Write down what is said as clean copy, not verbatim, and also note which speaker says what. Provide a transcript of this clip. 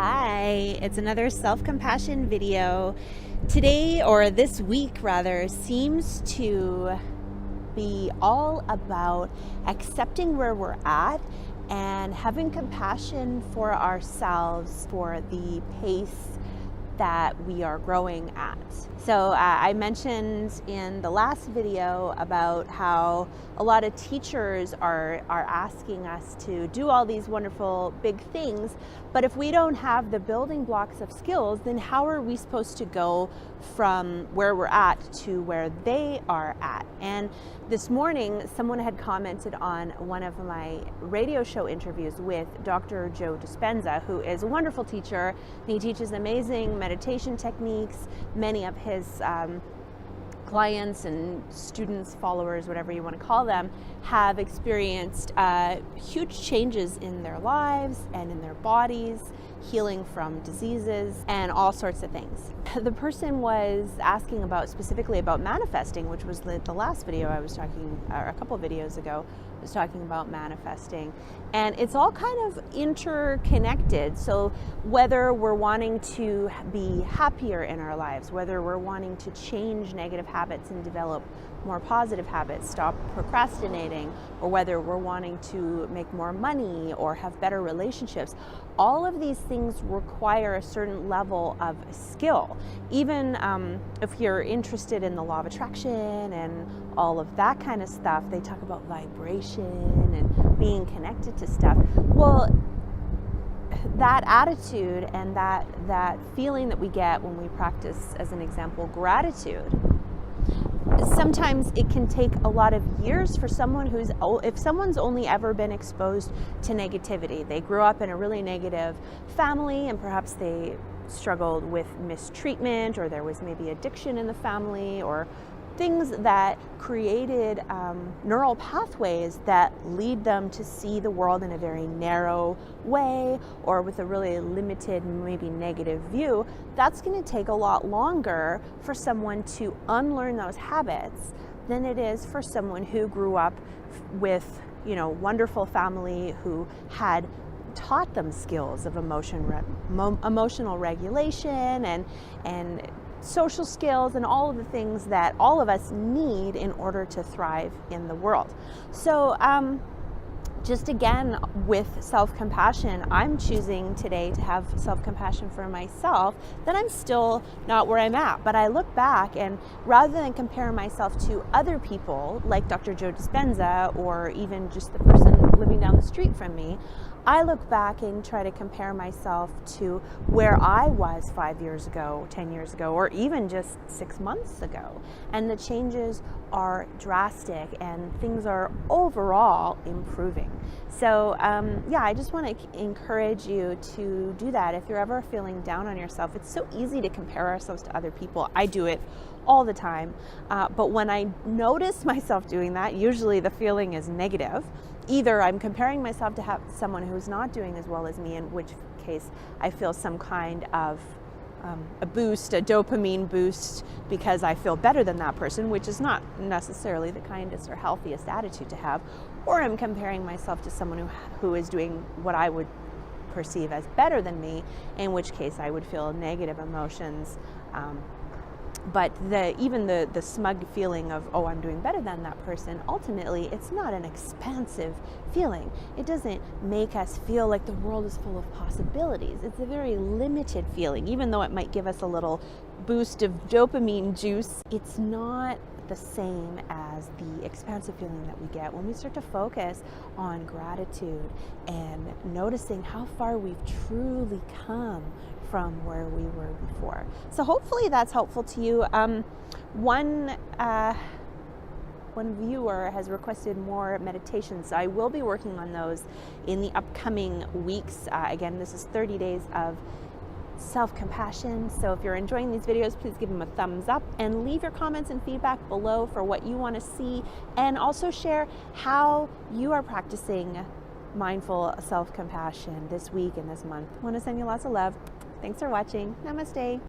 Speaker 1: Hi, it's another self-compassion video. Today, or this week rather, seems to be all about accepting where we're at and having compassion for ourselves for the pace that we are growing at. So I mentioned in the last video about how a lot of teachers are asking us to do all these wonderful big things, but if we don't have the building blocks of skills, then how are we supposed to go from where we're at to where they are at? And this morning, someone had commented on one of my radio show interviews with Dr. Joe Dispenza, who is a wonderful teacher. He teaches amazing meditation techniques. Many of his clients and students, followers, whatever you want to call them, have experienced huge changes in their lives and in their bodies, healing from diseases and all sorts of things. The person was asking specifically about manifesting, which was the last video I was talking, or a couple videos ago, I was talking about manifesting. And it's all kind of interconnected. So whether we're wanting to be happier in our lives, whether we're wanting to change negative habits and develop more positive habits, stop procrastinating, or whether we're wanting to make more money or have better relationships, all of these things require a certain level of skill. Even if you're interested in the law of attraction and all of that kind of stuff, they talk about vibration and being connected to stuff. Well, that attitude and that feeling that we get when we practice, as an example, gratitude, sometimes it can take a lot of years for someone if someone's only ever been exposed to negativity. They grew up in a really negative family and perhaps they struggled with mistreatment, or there was maybe addiction in the family, or things that created neural pathways that lead them to see the world in a very narrow way or with a really limited, maybe negative view. That's going to take a lot longer for someone to unlearn those habits than it is for someone who grew up with, wonderful family who had taught them skills of emotional regulation and social skills and all of the things that all of us need in order to thrive in the world. So just again, with self-compassion, I'm choosing today to have self-compassion for myself, that I'm still not where I'm at. But I look back, and rather than compare myself to other people like Dr. Joe Dispenza or even just the person living down the street from me, I look back and try to compare myself to where I was 5 years ago, 10 years ago, or even just 6 months ago. And the changes are drastic and things are overall improving. So I just want to encourage you to do that. If you're ever feeling down on yourself, it's so easy to compare ourselves to other people. I do it all the time. But when I notice myself doing that, usually the feeling is negative. Either I'm comparing myself to someone who's not doing as well as me, in which case I feel some kind of a dopamine boost because I feel better than that person, which is not necessarily the kindest or healthiest attitude to have. Or I'm comparing myself to someone who is doing what I would perceive as better than me, in which case I would feel negative emotions. But even the smug feeling of, I'm doing better than that person, ultimately, it's not an expansive feeling. It doesn't make us feel like the world is full of possibilities. It's a very limited feeling. Even though it might give us a little boost of dopamine juice, it's not the same as the expansive feeling that we get when we start to focus on gratitude and noticing how far we've truly come from where we were before. So hopefully that's helpful to you. One viewer has requested more meditations, so I will be working on those in the upcoming weeks. Again, this is 30 days of self-compassion. So if you're enjoying these videos, please give them a thumbs up and leave your comments and feedback below for what you want to see, and also share how you are practicing mindful self-compassion this week and this month. I want to send you lots of love. Thanks for watching. Namaste.